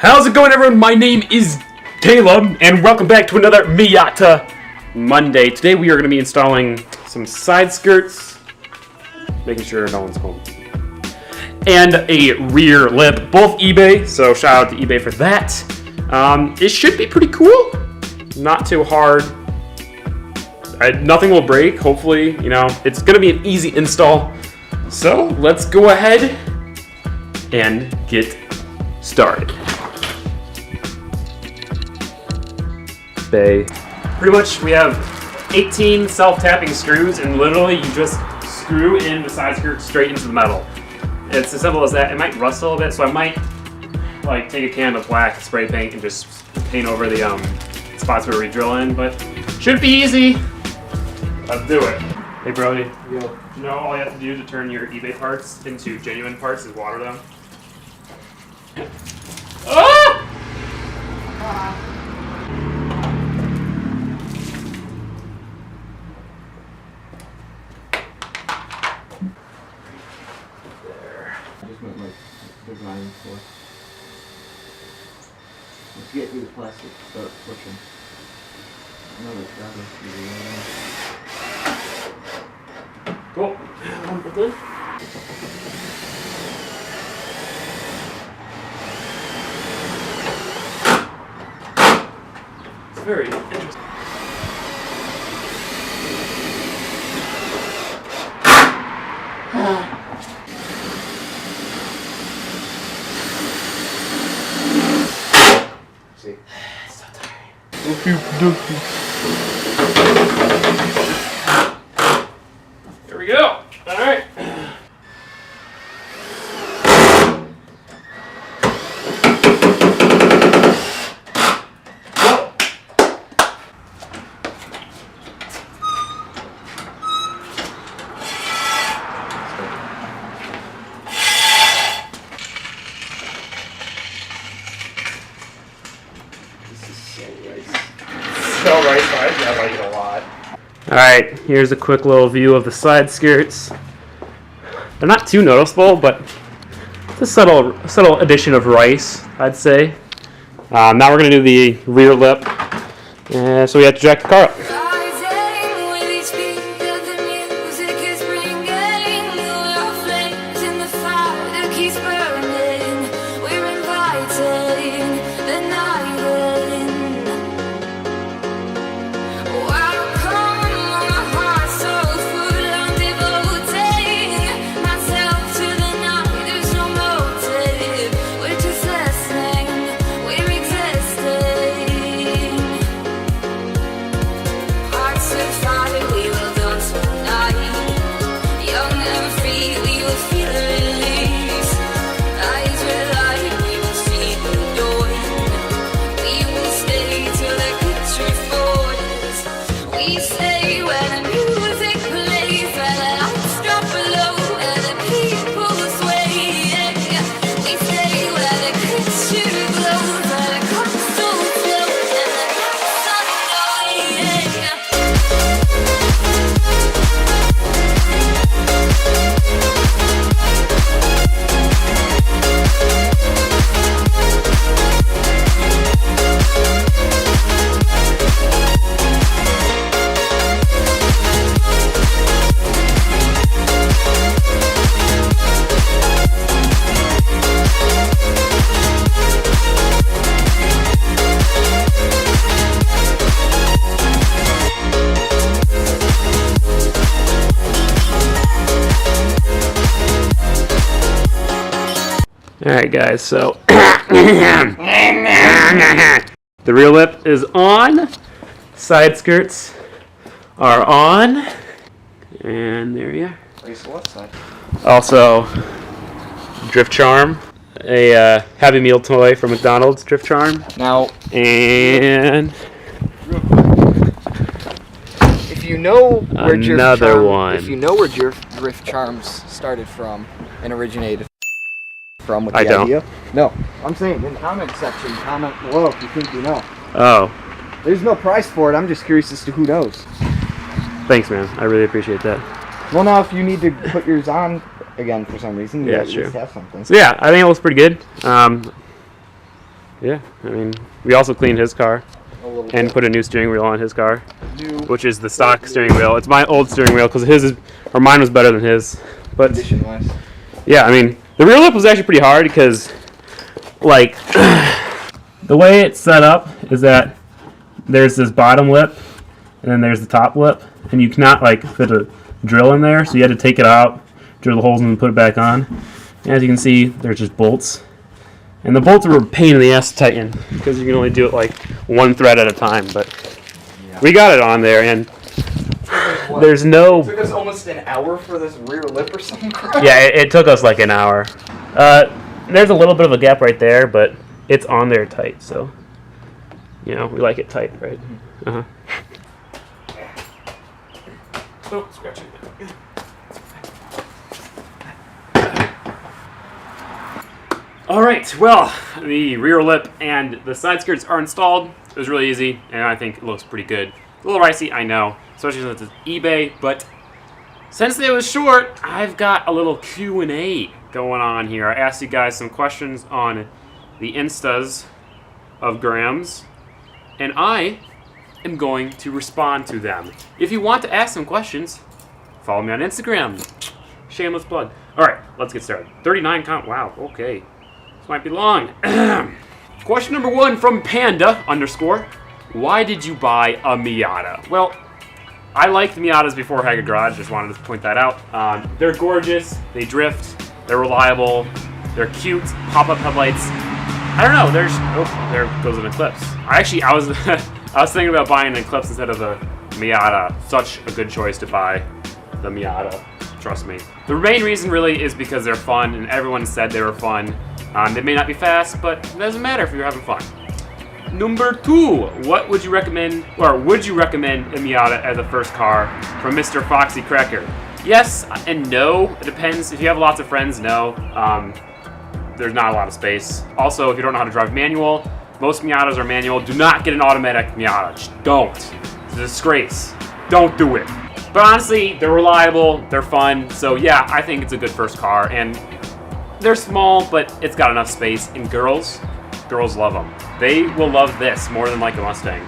How's it going, everyone? My name is Caleb, and welcome back to another Miata Monday. Today we are going to be installing some side skirts, making sure no one's home, and a rear lip, both eBay, so shout out to eBay for that. It should be pretty cool, not too hard. Nothing will break, hopefully. You know, it's going to be an easy install. So let's go ahead and get started. Pretty much we have 18 self-tapping screws, and literally you just screw in the side skirt straight into the metal. It's as simple as that. It might rust a little bit, so I might like take a can of black spray paint and just paint over the spots where we drill in, but should be easy. Let's do it. Hey Brody, you know all you have to do to turn your eBay parts into genuine parts is water them? Ah! Let's get through the plastic, start pushing. Another Cool. One put in. It's very interesting. See? It's so tiring. Here we go. All right. I like it a lot. Alright, here's a quick little view of the side skirts. They're not too noticeable, but it's a subtle addition of rice, I'd say. Now we're going to do the rear lip. So we have to jack the car up. Alright guys, so the rear lip is on, side skirts are on, and there you are. Also, Drift Charm, a Happy Meal toy from McDonald's, Drift Charm. Now, and if you know where one. If you know where Drift Charms started from and originated from with the idea. No, I'm saying in the comment section, comment below if you think you know. Oh. There's no price for it. I'm just curious as to who knows. Thanks, man. I really appreciate that. Well, now if you need to put yours on again for some reason, you yeah, at least have something. So yeah, I think it looks pretty good. Yeah, I mean, we also cleaned his car and put a new steering wheel on his car, which is the stock steering wheel. It's my old steering wheel because his is, or mine was better than his. But yeah, I mean, the rear lip was actually pretty hard because, like, the way it's set up is that there's this bottom lip and then there's the top lip, and you cannot like fit a drill in there, so you had to take it out, drill the holes, and then put it back on. And as you can see, there's just bolts. And the bolts were a pain in the ass to tighten because you can only do it like one thread at a time. But we got it on there, and there's no. It took us almost an hour for this rear lip or something. Yeah, it took us like an hour. There's a little bit of a gap right there, but it's on there tight, so you know we like it tight, right? Oh, scratching. All right, well, the rear lip and the side skirts are installed. It was really easy, and I think it looks pretty good. A little pricey, I know, especially since it's eBay, but since it was short, I've got a little Q&A going on here. I asked you guys some questions on the Instas of Grams, and I am going to respond to them. If you want to ask some questions, follow me on Instagram. Shameless plug. All right, let's get started. 39 count. Wow, okay. This might be long. Question number 1 from Panda _ Why did you buy a Miata? Well, I liked Miatas before I had a garage. Just wanted to point that out. They're gorgeous. They drift. They're reliable. They're cute. Pop-up headlights. I don't know. There's there goes an Eclipse. I was I was thinking about buying an Eclipse instead of the Miata. Such a good choice to buy the Miata. Trust me. The main reason really is because they're fun, and everyone said they were fun. They may not be fast, but it doesn't matter if you're having fun. Number 2, what would you recommend, or would you recommend a Miata as a first car from Mr. Foxy Cracker? Yes and no. It depends. If you have lots of friends, no. There's not a lot of space. Also, if you don't know how to drive manual, most Miatas are manual. Do not get an automatic Miata. Just don't. It's a disgrace. Don't do it. But honestly, they're reliable, they're fun, so yeah, I think it's a good first car, and they're small, but it's got enough space, and girls love them. They will love this more than like a Mustang,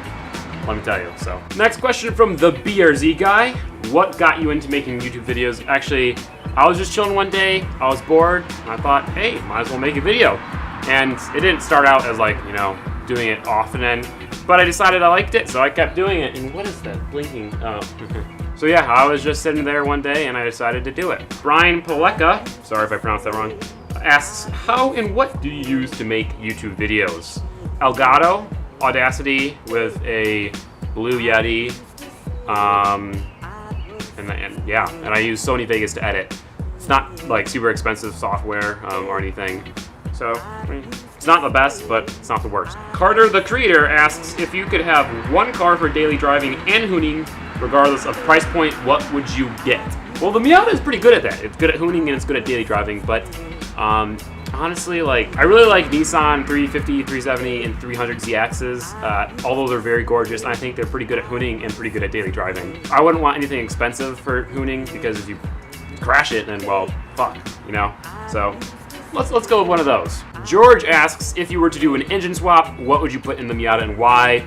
let me tell you, so. Next question from the BRZ guy. What got you into making YouTube videos? Actually, I was just chilling one day, I was bored, and I thought, hey, might as well make a video. And it didn't start out as like, you know, doing it often, but I decided I liked it, so I kept doing it, and what is that blinking? Oh. So yeah, I was just sitting there one day and I decided to do it. Brian Paleka, sorry if I pronounced that wrong, asks, how and what do you use to make YouTube videos? Elgato, Audacity with a Blue Yeti, and I use Sony Vegas to edit. It's not like super expensive software or anything. So, I mean, it's not the best, but it's not the worst. Carter the Creator asks, if you could have one car for daily driving and hooning, regardless of price point, what would you get? Well, the Miata is pretty good at that. It's good at hooning and it's good at daily driving, but honestly, like, I really like Nissan 350, 370, and 300 ZXs. All those are very gorgeous, and I think they're pretty good at hooning and pretty good at daily driving. I wouldn't want anything expensive for hooning, because if you crash it, then, well, fuck, you know? So, let's go with one of those. George asks, if you were to do an engine swap, what would you put in the Miata and why?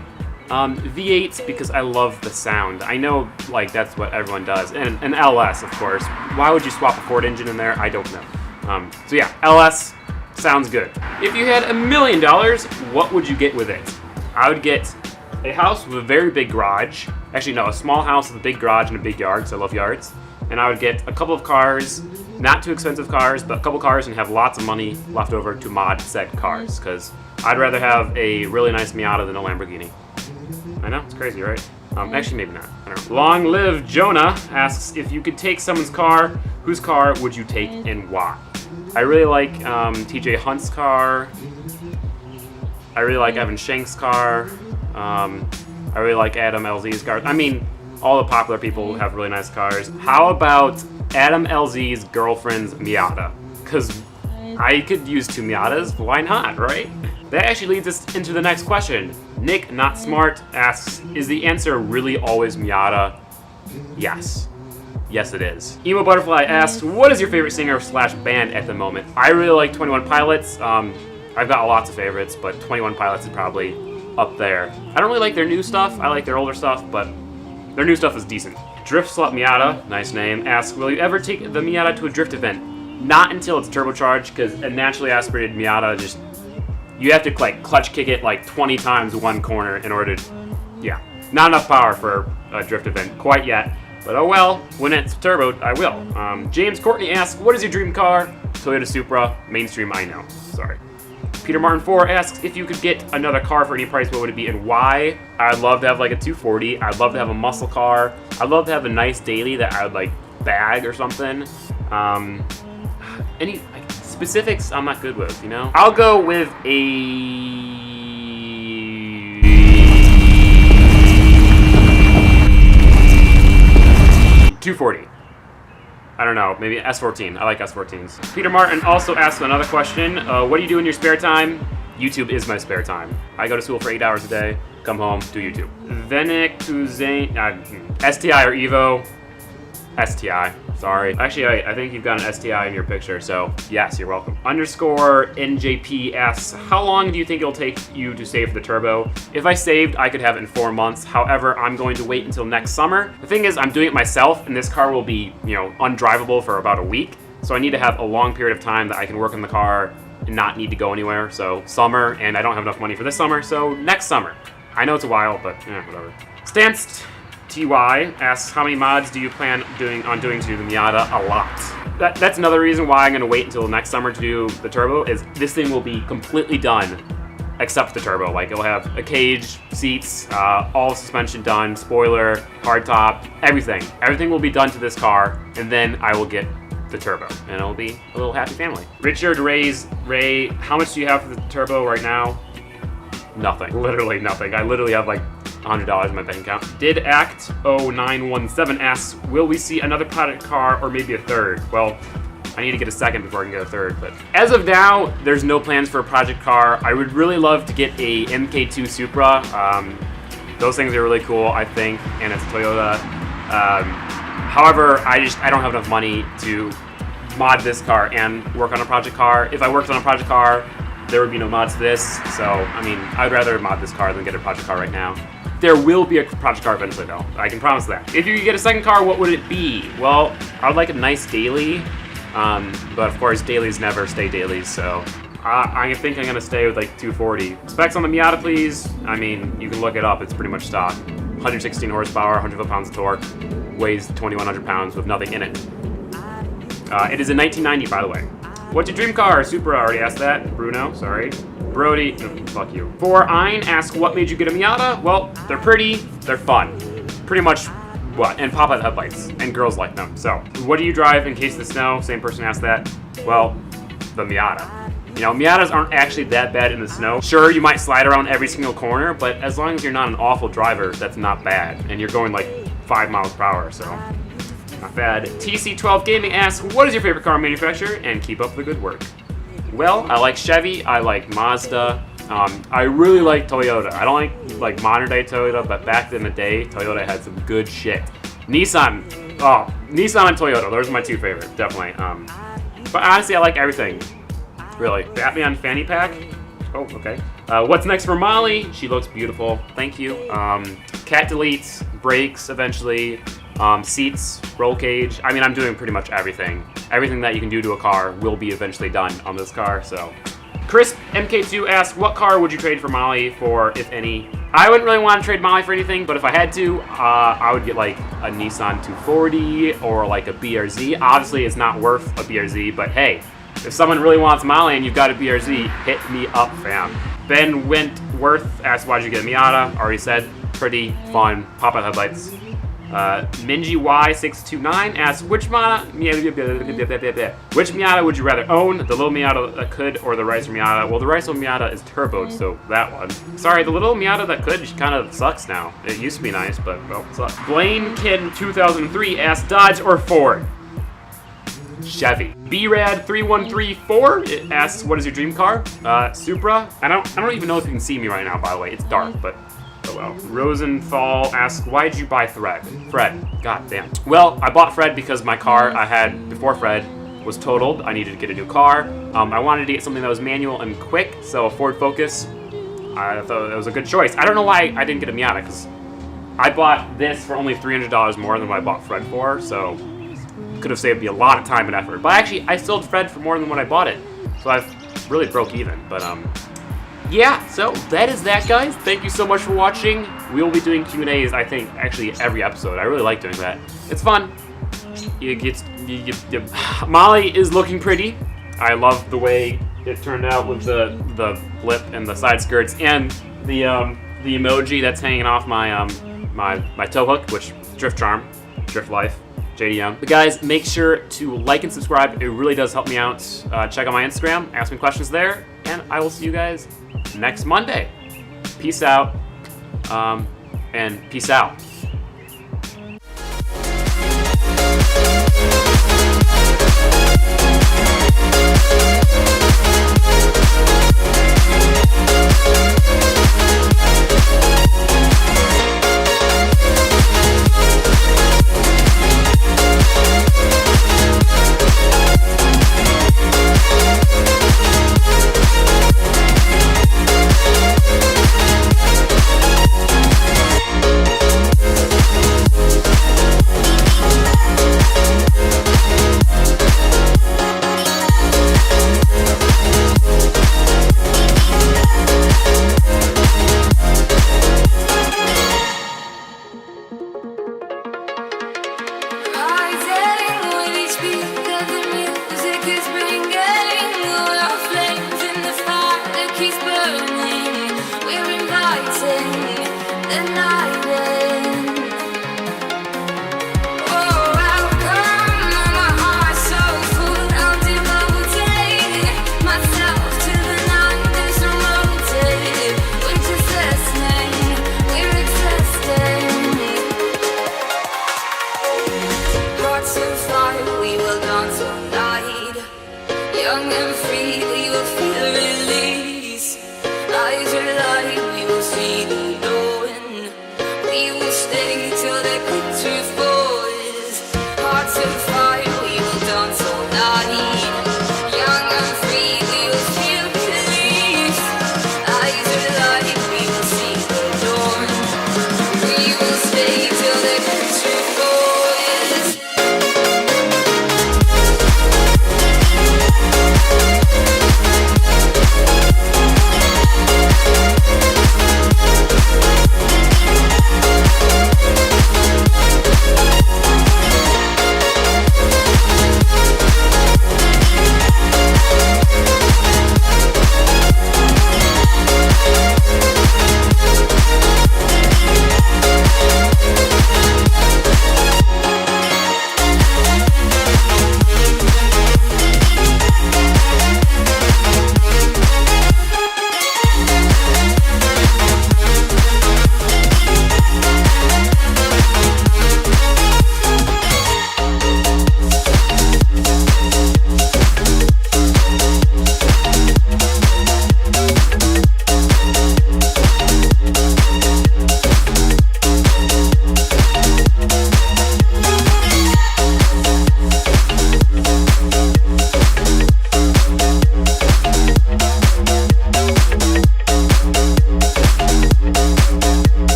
V8, because I love the sound. I know, like, that's what everyone does. And an LS, of course. Why would you swap a Ford engine in there? I don't know. So yeah, LS sounds good. If you had $1 million, what would you get with it? I would get a house with a very big garage. Actually, no, a small house with a big garage and a big yard, because I love yards. And I would get a couple of cars, not too expensive cars, but a couple cars, and have lots of money left over to mod said cars, because I'd rather have a really nice Miata than a Lamborghini. I know, it's crazy, right? Actually, maybe not. I don't know. Long Live Jonah asks, if you could take someone's car, whose car would you take and why? I really like TJ Hunt's car. I really like Evan Shank's car. I really like Adam LZ's car. I mean, all the popular people have really nice cars. How about Adam LZ's girlfriend's Miata? Because I could use 2 Miatas, why not, right? That actually leads us into the next question. Nick Not Smart asks, is the answer really always Miata? Yes. Yes, it is. Emo Butterfly asks, what is your favorite singer / band at the moment? I really like 21 Pilots. I've got lots of favorites, but 21 Pilots is probably up there. I don't really like their new stuff. I like their older stuff, but their new stuff is decent. Drift Slut Miata, nice name, asks, will you ever take the Miata to a drift event? Not until it's turbocharged, because a naturally aspirated Miata just, you have to like clutch kick it like 20 times one corner in order to, yeah. Not enough power for a drift event quite yet, but oh well, when it's turboed, I will. James Courtney asks, what is your dream car? Toyota Supra, mainstream, I know, sorry. Peter Martin 4 asks, if you could get another car for any price, what would it be and why? I'd love to have like a 240, I'd love to have a muscle car, I'd love to have a nice daily that I would like bag or something. Any like, specifics I'm not good with, you know? I'll go with a 240. I don't know, maybe S14. I like S14s. Peter Martin also asked another question. What do you do in your spare time? YouTube is my spare time. I go to school for 8 hours a day, come home, do YouTube. Venik to Zane, STI or Evo? STI, sorry. Actually, I think you've got an STI in your picture, so yes, you're welcome. Underscore NJP asks, how long do you think it'll take you to save for the turbo? If I saved, I could have it in 4 months. However, I'm going to wait until next summer. The thing is, I'm doing it myself, and this car will be, you know, undrivable for about a week. So I need to have a long period of time that I can work on the car and not need to go anywhere. So summer, and I don't have enough money for this summer, so next summer. I know it's a while, but whatever. Stanced TY asks, how many mods do you plan on doing to the Miata? A lot. That's another reason why I'm going to wait until next summer to do the turbo, is this thing will be completely done except for the turbo. Like, it'll have a cage, seats, all suspension done, spoiler, hardtop, everything. Everything will be done to this car, and then I will get the turbo, and it'll be a little happy family. Richard Ray, how much do you have for the turbo right now? Nothing. Literally nothing. I literally have like $100 in my bank account. Did Act 0917 asks, will we see another project car or maybe a third? Well, I need to get a second before I can get a third, but as of now, there's no plans for a project car. I would really love to get a MK2 Supra. Those things are really cool, I think, and it's a Toyota. However, I don't have enough money to mod this car and work on a project car. If I worked on a project car, there would be no mods to this, so, I mean, I'd rather mod this car than get a project car right now. There will be a project car eventually, though. I can promise that. If you could get a second car, what would it be? Well, I would like a nice daily, but of course, dailies never stay dailies, so I think I'm going to stay with like 240. Specs on the Miata, please. I mean, you can look it up. It's pretty much stock. 116 horsepower, 100 foot-pounds of torque, weighs 2,100 pounds with nothing in it. It is a 1990, by the way. What's your dream car? Supra, already asked that. Bruno, sorry. Brody, fuck you. For Ein, ask, what made you get a Miata? Well, they're pretty, they're fun. Pretty much what? And pop-out headlights. And girls like them. So, what do you drive in case of the snow? Same person asked that. Well, the Miata. You know, Miatas aren't actually that bad in the snow. Sure, you might slide around every single corner, but as long as you're not an awful driver, that's not bad. And you're going like 5 miles per hour, so not bad. TC12 Gaming asks, what is your favorite car manufacturer? And keep up the good work. Well, I like Chevy, I like Mazda, I really like Toyota. I don't like modern day Toyota, but back in the day, Toyota had some good shit. Nissan, Nissan and Toyota, those are my two favorites, definitely. But honestly, I like everything, really. Batman Fanny Pack, oh, okay. What's next for Molly? She looks beautiful, thank you. Cat deletes, brakes eventually, seats, roll cage. I mean, I'm doing pretty much everything. Everything that you can do to a car will be eventually done on this car, so. Chris MK2 asks, what car would you trade for Molly for, if any? I wouldn't really want to trade Molly for anything, but if I had to, I would get like a Nissan 240 or like a BRZ. Obviously, it's not worth a BRZ, but hey, if someone really wants Molly and you've got a BRZ, hit me up, fam. Ben Wentworth asks, why'd you get a Miata? Already said, pretty fun, pop-out headlights. Minji Y629 asks, which Miata would you rather own? The little Miata that could or the Ricer Miata? Well, the Ricer Miata is turboed, so that one. Sorry, the little Miata that could kind of sucks now. It used to be nice, but well, it sucks. Blaine Kid 2003 asks, Dodge or Ford? Chevy. BRAD3134 it asks, what is your dream car? Supra. I don't even know if you can see me right now, by the way. It's dark, but oh well. Rosenthal asks, why did you buy Fred? God damn. Well, I bought Fred because my car I had before Fred was totaled. I needed to get a new car. I wanted to get something that was manual and quick, so a Ford Focus, I thought it was a good choice. I don't know why I didn't get a Miata, because I bought this for only $300 more than what I bought Fred for, so could have saved me a lot of time and effort. But actually, I sold Fred for more than when I bought it, so I've really broke even. But yeah, so that is that, guys. Thank you so much for watching. We will be doing Q&As, I think, actually every episode. I really like doing that. It's fun. Molly is looking pretty. I love the way it turned out with the blip and the side skirts and the emoji that's hanging off my my tow hook, which Drift Charm, Drift Life, JDM. But guys, make sure to like and subscribe. It really does help me out. Check out my Instagram, ask me questions there, and I will see you guys next Monday. Peace out, and peace out. Young and free, we will feel release. Eyes are light, we will see the dawn. We will